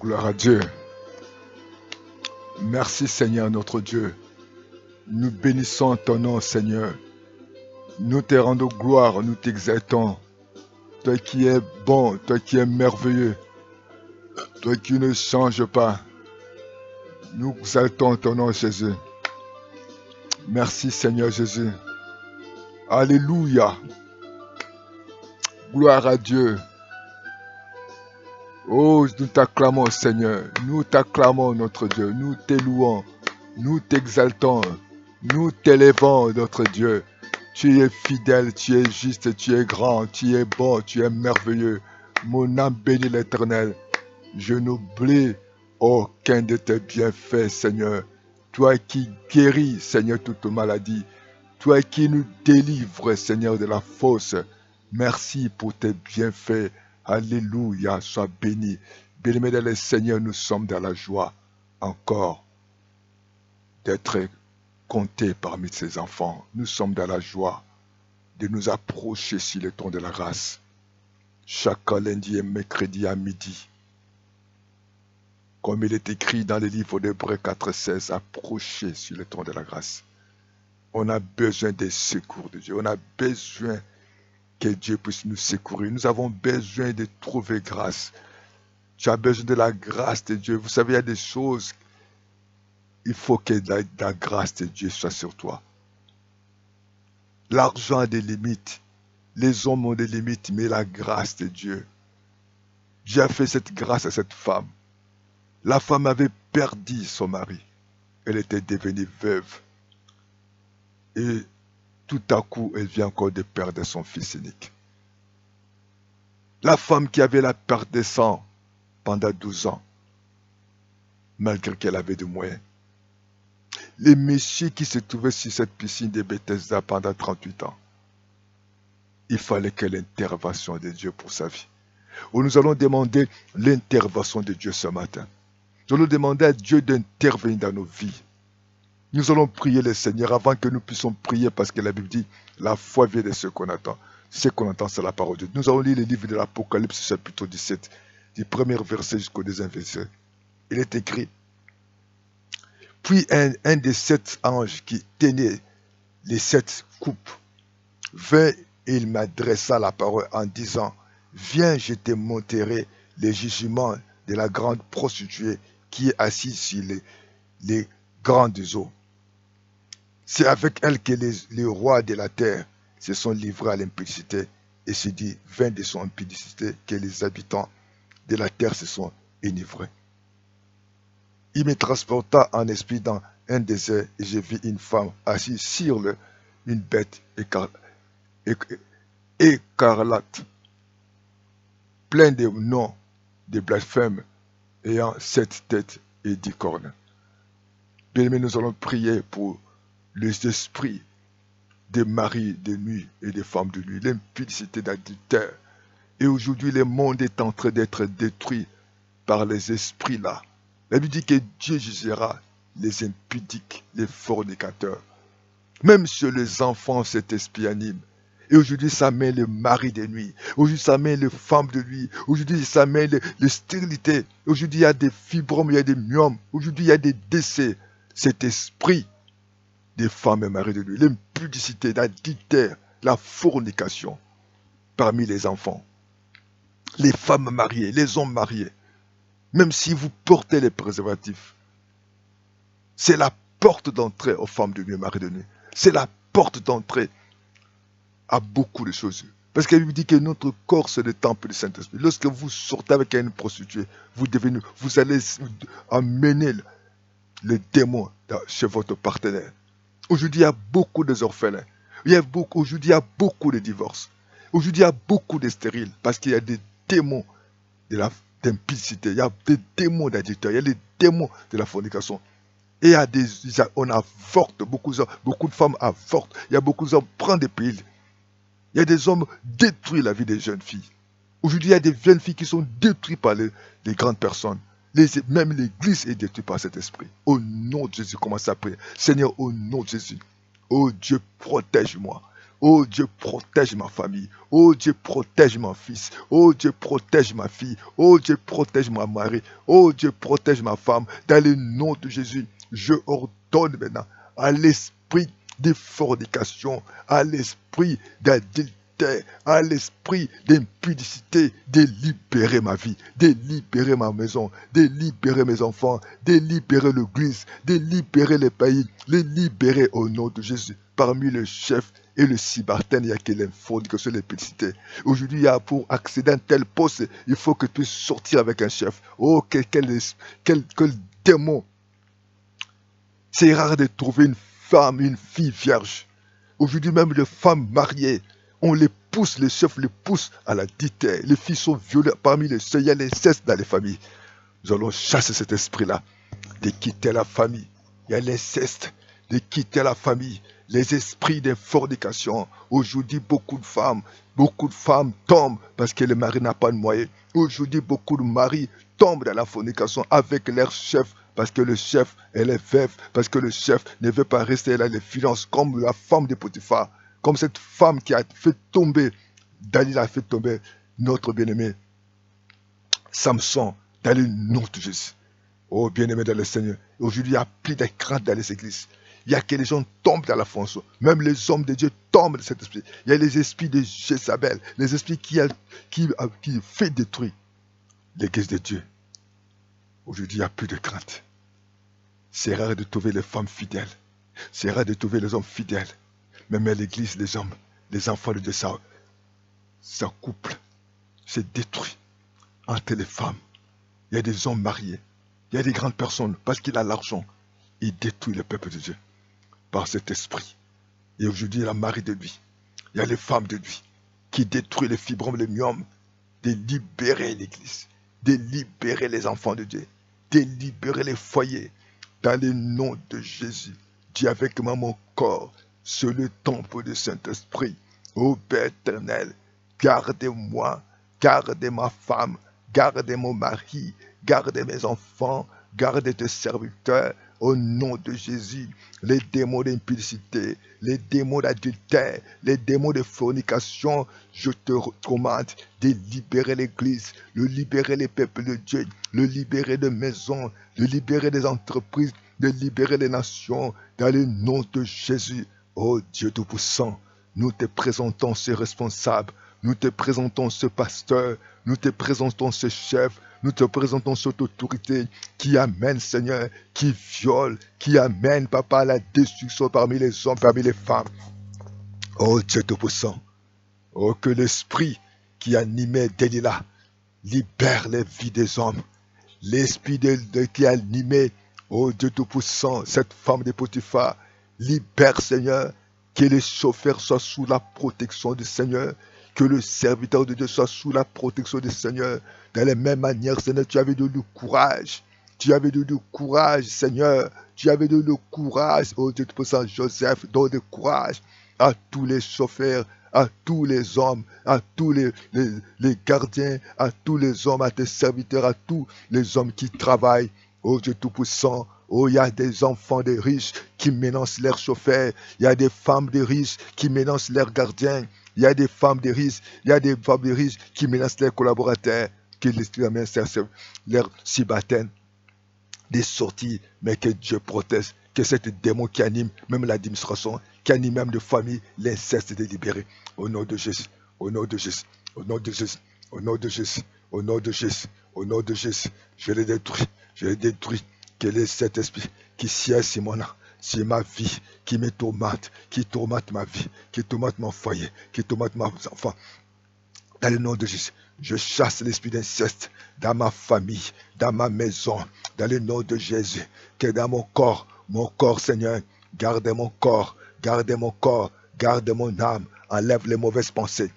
Gloire à Dieu. Merci Seigneur notre Dieu. Nous bénissons ton nom Seigneur. Nous te rendons gloire, nous t'exaltons. Toi qui es bon, toi qui es merveilleux, toi qui ne changes pas. Nous exaltons ton nom Jésus. Merci Seigneur Jésus. Alléluia. Gloire à Dieu. Oh, nous t'acclamons Seigneur. Nous t'acclamons notre Dieu. Nous t'élouons. Nous t'exaltons. Nous t'élèvons notre Dieu. Tu es fidèle, tu es juste, tu es grand, tu es bon, tu es merveilleux. Mon âme bénit l'Éternel. Je n'oublie aucun de tes bienfaits, Seigneur. Toi qui guéris, Seigneur, toute maladie. Toi qui nous délivres, Seigneur, de la fausse. Merci pour tes bienfaits. Alléluia, sois béni. Bien-aimé Seigneur, nous sommes dans la joie encore d'être comptés parmi ses enfants. Nous sommes dans la joie de nous approcher sur le ton de la grâce. Chaque lundi et mercredi à midi. Comme il est écrit dans le livre d'Hébreux 4,16, approcher sur le ton de la grâce. On a besoin des secours de Dieu. On a besoin que Dieu puisse nous secourir. Nous avons besoin de trouver grâce. Tu as besoin de la grâce de Dieu. Vous savez, il y a des choses, il faut que la grâce de Dieu soit sur toi. L'argent a des limites. Les hommes ont des limites, mais la grâce de Dieu. Dieu a fait cette grâce à cette femme. La femme avait perdu son mari. Elle était devenue veuve. Et tout à coup, elle vient encore de perdre son fils unique. La femme qui avait la perte de sang pendant 12 ans, malgré qu'elle avait des moyens. Les messieurs qui se trouvaient sur cette piscine de Bethesda pendant 38 ans. Il fallait que l'intervention de Dieu pour sa vie. Où nous allons demander l'intervention de Dieu ce matin. Nous allons demander à Dieu d'intervenir dans nos vies. Nous allons prier le Seigneur avant que nous puissions prier parce que la Bible dit la foi vient de ce qu'on attend. Ce qu'on entend, c'est la parole de Dieu. Nous allons lire le livre de l'Apocalypse, chapitre 17, du premier verset jusqu'au deuxième verset. Il est écrit: Puis un des 7 anges qui tenait les 7 coupes vint et il m'adressa la parole en disant: Viens, je te montrerai les jugements de la grande prostituée qui est assise sur les grandes eaux. C'est avec elle que les rois de la terre se sont livrés à l'impudicité et se dit 20 de son impudicité que les habitants de la terre se sont enivrés. Il me transporta en esprit dans un désert et je vis une femme assise sur une bête écarlate, pleine de noms de blasphèmes, ayant 7 têtes et 10 cornes. Bien-aimés, nous allons prier pour les esprits des maris de nuit et des femmes de nuit, l'impudicité d'adultère. Et aujourd'hui, le monde est en train d'être détruit par les esprits là. La Bible dit que Dieu jugera les impudiques, les fornicateurs. Même sur les enfants, cet esprit anime. Et aujourd'hui, ça met le mari de nuit. Aujourd'hui, ça met les femmes de nuit. Aujourd'hui, ça met les stérilités. Aujourd'hui, il y a des fibromes, il y a des myomes. Aujourd'hui, il y a des décès. Cet esprit des femmes et maris de nuit, l'impudicité, l'adultère, la fornication parmi les enfants, les femmes mariées, les hommes mariés, même si vous portez les préservatifs, c'est la porte d'entrée aux femmes de nuit et maris de nuit. C'est la porte d'entrée à beaucoup de choses. Parce qu'elle lui dit que notre corps, c'est le temple du Saint-Esprit. Lorsque vous sortez avec une prostituée, vous allez emmener le démon chez votre partenaire. Aujourd'hui, il y a beaucoup d'orphelins. Aujourd'hui, il y a beaucoup de divorces. Aujourd'hui, il y a beaucoup de stériles parce qu'il y a des démons d'impudicité. Il y a des démons d'adultère. Il y a des démons de la fornication. Et on avorte. Beaucoup de femmes avortent. Il y a beaucoup d'hommes qui prennent des pilules. Il y a des hommes qui détruisent la vie des jeunes filles. Aujourd'hui, il y a des jeunes filles qui sont détruites par les grandes personnes. Même l'église est détruite par cet esprit. Au nom de Jésus, commencez à prier. Seigneur, au nom de Jésus. Oh Dieu, protège-moi. Oh Dieu, protège ma famille. Oh Dieu, protège mon fils. Oh Dieu, protège ma fille. Oh Dieu, protège mon mari. Oh Dieu, protège ma femme. Dans le nom de Jésus, je ordonne maintenant à l'esprit de fornication, à l'esprit d'adultère, à l'esprit d'impudicité, de libérer ma vie, de libérer ma maison, de libérer mes enfants, de libérer l'église, de libérer les pays, les libérer au nom de Jésus. Parmi les chefs et le cyberten, il y a que l'infornication, l'impudicité. Aujourd'hui, il y a pour accéder à un tel poste, il faut que tu puisses sortir avec un chef. Oh, quel démon! C'est rare de trouver une femme, une fille vierge. Aujourd'hui même, les femmes mariées, on les pousse, les chefs les poussent à la dité. Les filles sont violées parmi les sœurs, il y a l'inceste dans les familles. Nous allons chasser cet esprit-là, de quitter la famille. Il y a l'inceste, de quitter la famille. Les esprits de fornication. Aujourd'hui, beaucoup de femmes tombent parce que le mari n'a pas de moyens. Aujourd'hui, beaucoup de maris tombent dans la fornication avec leur chef parce que le chef, elle est veuve, parce que le chef ne veut pas rester là, les finances, comme la femme de Potiphar, comme cette femme qui a fait tomber, Dalila a fait tomber notre bien-aimé Samson dans le nom de Jésus. Oh bien-aimé dans le Seigneur, aujourd'hui il n'y a plus de crainte dans les églises. Il y a que les gens tombent dans la fonction. Même les hommes de Dieu tombent de cet esprit. Il y a les esprits de Jézabel, les esprits qui fait détruire l'église de Dieu. Aujourd'hui, il n'y a plus de crainte. C'est rare de trouver les femmes fidèles. C'est rare de trouver les hommes fidèles. Même à l'église, les hommes, les enfants de Dieu, ça couple, c'est détruit entre les femmes. Il y a des hommes mariés. Il y a des grandes personnes, parce qu'il a l'argent, il détruit le peuple de Dieu par cet esprit. Et aujourd'hui, il y a la mari de lui. Il y a les femmes de lui qui détruisent les fibromes, les myomes, de libérer l'église, de libérer les enfants de Dieu, de libérer les foyers. Dans le nom de Jésus, dis avec moi mon corps, sur le temple du Saint-Esprit. Ô Père éternel, gardez-moi, gardez ma femme, gardez mon mari, gardez mes enfants, gardez tes serviteurs. Au nom de Jésus, les démons d'impudicité, les démons d'adultère, les démons de fornication, je te recommande de libérer l'Église, de libérer les peuples de Dieu, de libérer des maisons, de libérer des entreprises, de libérer les nations, dans le nom de Jésus. Oh Dieu Tout-Puissant, nous te présentons ces responsables, nous te présentons ce pasteur, nous te présentons ce chef, nous te présentons cette autorité qui amène, Seigneur, qui viole, qui amène, Papa, la destruction parmi les hommes, parmi les femmes. Oh Dieu Tout-Puissant, oh que l'esprit qui animait Delilah libère les vies des hommes. L'esprit qui animait, oh Dieu Tout-Puissant, cette femme de Potiphar, libère, Seigneur, que les chauffeurs soient sous la protection du Seigneur, que le serviteur de Dieu soit sous la protection du Seigneur. De la même manière, Seigneur, tu avais donné le courage. Tu avais donné le courage, Seigneur. Tu avais donné le courage, oh Dieu Tout-Puissant, Joseph, donne le courage à tous les chauffeurs, à tous les hommes, à tous les gardiens, à tous les hommes, à tes serviteurs, à tous les hommes qui travaillent. Oh Dieu Tout-Puissant, oh, il y a des enfants de riches qui menacent leurs chauffeurs. Il y a des femmes de riches qui menacent leurs gardiens. Il y a des femmes de riches, qui menacent leurs collaborateurs, qui les leurs cybertènes, des sorties, mais que Dieu protège, que cet démon qui anime même l'administration, qui anime même les familles, l'inceste est libéré. Au nom de Jésus, au nom de Jésus, au nom de Jésus, au nom de Jésus, au nom de Jésus, au nom de Jésus, je les détruis, quel est cet esprit qui siège sur mon âme, sur ma vie, qui me tourmente, qui tourmente ma vie, qui tourmente mon foyer, qui tourmente mes enfants. Dans le nom de Jésus, je chasse l'esprit d'inceste dans ma famille, dans ma maison, dans le nom de Jésus, que dans mon corps, Seigneur, gardez mon corps, garde mon âme, enlève les mauvaises pensées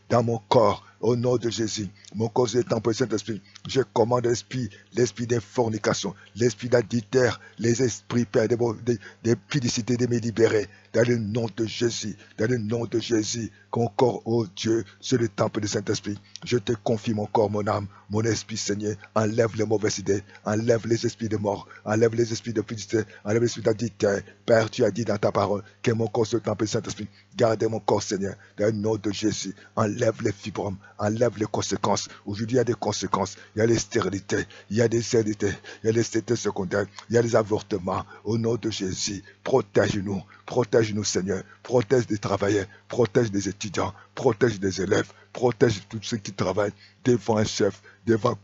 dans mon corps, au nom de Jésus. Mon corps est temple du Saint-Esprit. Je commande l'esprit des fornications, l'esprit d'adultère, les esprits, Père, des fidélicités, de me libérer. Dans le nom de Jésus, dans le nom de Jésus, mon corps, oh Dieu, c'est le temple du Saint-Esprit. Je te confie mon corps, mon âme, mon esprit, Seigneur. Enlève les mauvaises idées, enlève les esprits de mort, enlève les esprits de fidélité, enlève les esprits d'adultère. Père, tu as dit dans ta parole que mon corps, c'est le temple du Saint-Esprit. Gardez mon corps, Seigneur, dans le nom de Jésus. Enlève les fibromes, enlève les conséquences. Aujourd'hui, il y a des conséquences. Il y a les stérilités, il y a des stérilités, il y a les stérilités secondaires, il y a les avortements. Au nom de Jésus, protège-nous, Seigneur. Protège des travailleurs, protège des étudiants, protège des élèves, protège tous ceux qui travaillent devant un chef, devant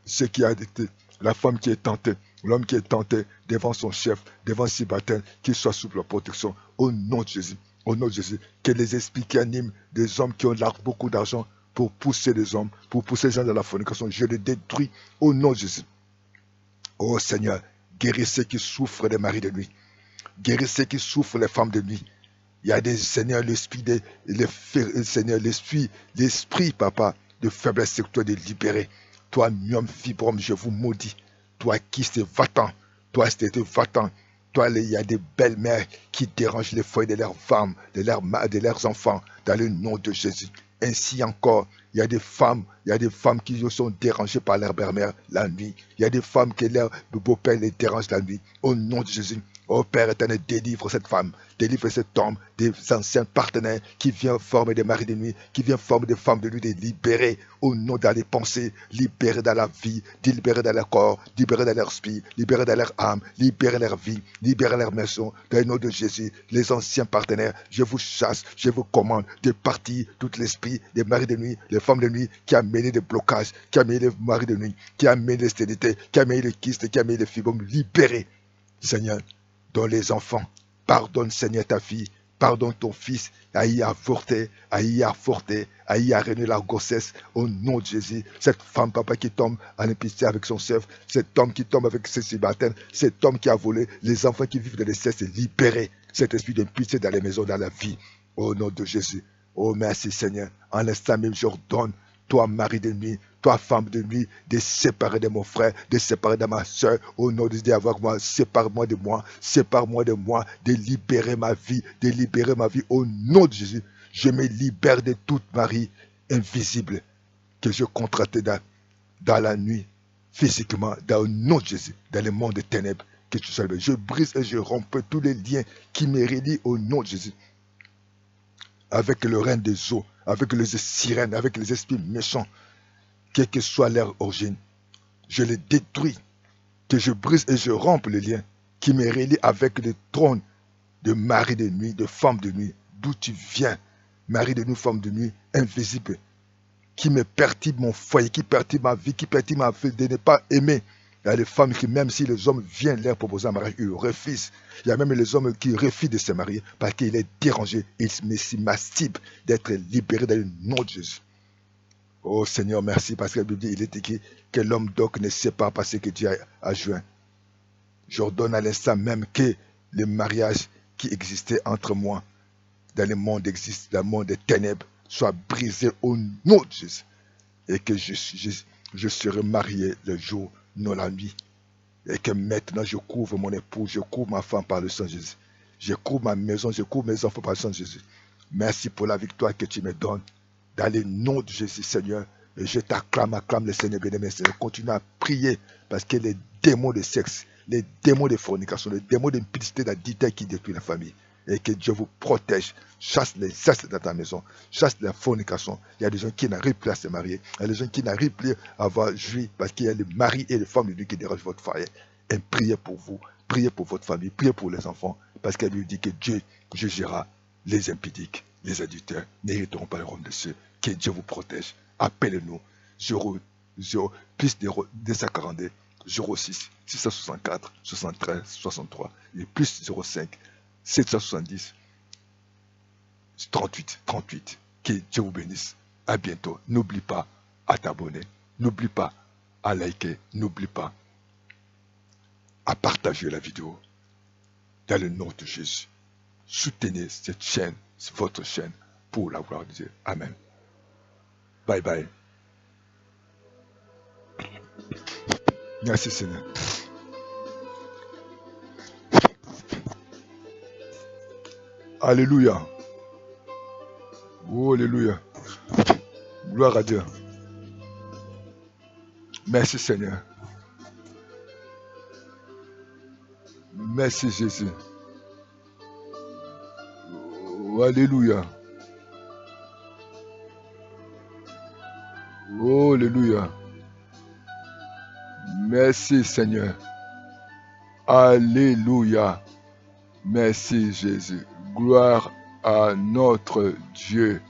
ceux qui a été, la femme qui est tentée, l'homme qui est tenté devant son chef, devant ses baptêmes, qu'il soit sous la protection. Au nom de Jésus. Au nom de Jésus, que les esprits qui animent des hommes qui ont beaucoup d'argent pour pousser les hommes, pour pousser les gens dans la fornication, je les détruis au nom de Jésus. Oh Seigneur, guéris ceux qui souffrent des maris de nuit. Guéris ceux qui souffrent les femmes de nuit. Il y a des Seigneur, l'esprit, papa, de faiblesse sexuelle de libérer. Toi, mium fibrom, je vous maudis. Toi qui c'est va-t'en. Toi, c'était va-t'en. Toi, il y a des belles-mères qui dérangent les foyers de leurs femmes, de leurs enfants, dans le nom de Jésus. Ainsi encore, il y a des femmes qui sont dérangées par leur belle-mère la nuit. Il y a des femmes que leur beau-père les dérange la nuit. Au nom de Jésus. Oh Père éternel, délivre cette femme, délivre cet homme des anciens partenaires qui viennent former des maris de nuit, qui viennent former des femmes de nuit, de libérer au nom dans les pensées, libérer dans la vie, libérer dans leur corps, libérer dans leur esprit, libérer dans leur âme, libérer leur vie, libérer leur maison. Dans le nom de Jésus, les anciens partenaires, je vous chasse, je vous commande de partir tout l'esprit des maris de nuit, les femmes de nuit qui a mené des blocages, qui a mené les maris de nuit, qui a mené les stérités, qui a mené les kystes, qui a mené les fibromes, libérer, Seigneur. Dans les enfants, pardonne Seigneur ta fille, pardonne ton fils, aïe à avorter, aïe à renier la grossesse, au nom de Jésus. Cette femme, papa, qui tombe à l'impudicité avec son chef, cet homme qui tombe avec ses subalternes, cet homme qui a volé, les enfants qui vivent de l'inceste, libérer cet esprit d'impudicité dans les maisons, dans la vie, au nom de Jésus. Oh merci Seigneur, en l'instant même j'ordonne, toi mari de nuit, toi femme de nuit, de séparer de mon frère, de séparer de ma soeur, au nom de Dieu, avec moi, sépare-moi, de de libérer ma vie, au nom de Jésus. Je me libère de toute mari invisible que je contractais dans la nuit, physiquement, dans le nom de Jésus, dans le monde des ténèbres, que tu sois. Je brise et je romps tous les liens qui me relient au nom de Jésus. Avec le règne des eaux, avec les sirènes, avec les esprits méchants, quelle que soit leur origine, je les détruis, que je brise et je rompe le lien qui me relie avec le trône de mari de nuit, de femme de nuit, d'où tu viens, mari de nuit, femme de nuit, invisible, qui me perturbe mon foyer, qui perturbe ma vie, qui perturbe ma vie de ne pas aimer. Il y a des femmes qui, même si les hommes viennent leur proposer un mariage, ils refusent. Il y a même les hommes qui refusent de se marier parce qu'il est dérangé. Il s'y masturbe d'être libéré dans le nom de Jésus. Oh Seigneur, merci parce que la Bible dit, il est écrit que l'homme donc ne sait pas parce que Dieu a joint. J'ordonne à l'instant même que le mariage qui existait entre moi dans le monde dans le monde des ténèbres, soit brisé au nom de Jésus. Et que je serai marié le jour, non la nuit. Et que maintenant je couvre mon époux, je couvre ma femme par le sang de Jésus. Je couvre ma maison, je couvre mes enfants par le sang de Jésus. Merci pour la victoire que tu me donnes. Dans le nom de Jésus, Seigneur, et je acclame le Seigneur bien-aimé. Seigneur, continue à prier parce que les démons de sexe, les démons de fornication, les démons d'impudicité, d'adultère qui détruisent la famille. Et que Dieu vous protège. Chasse les incestes dans ta maison. Chasse la fornication. Il y a des gens qui n'arrivent plus à se marier. Il y a des gens qui n'arrivent plus à avoir joui parce qu'il y a les maris et les femmes de Dieu qui dérangent votre foyer. Et priez pour vous. Priez pour votre famille. Priez pour les enfants. Parce qu'elle lui dit que Dieu jugera les impudiques, les adultères. N'hériteront pas le royaume de ceux. Que Dieu vous protège. Appelez-nous. 0 plus 242 06 664 73 63 et plus 05 770 38. Que Dieu vous bénisse. À bientôt. N'oublie pas à t'abonner. N'oublie pas à liker. N'oublie pas à partager la vidéo. Dans le nom de Jésus. Soutenez cette chaîne, votre chaîne, pour la gloire de Dieu. Amen. Bye bye. Merci Seigneur. Alléluia. Oh, alléluia. Gloire à Dieu. Merci Seigneur. Merci Jésus. Oh, alléluia. Oh, alléluia. Merci Seigneur. Alléluia. Merci Jésus. Gloire à notre Dieu.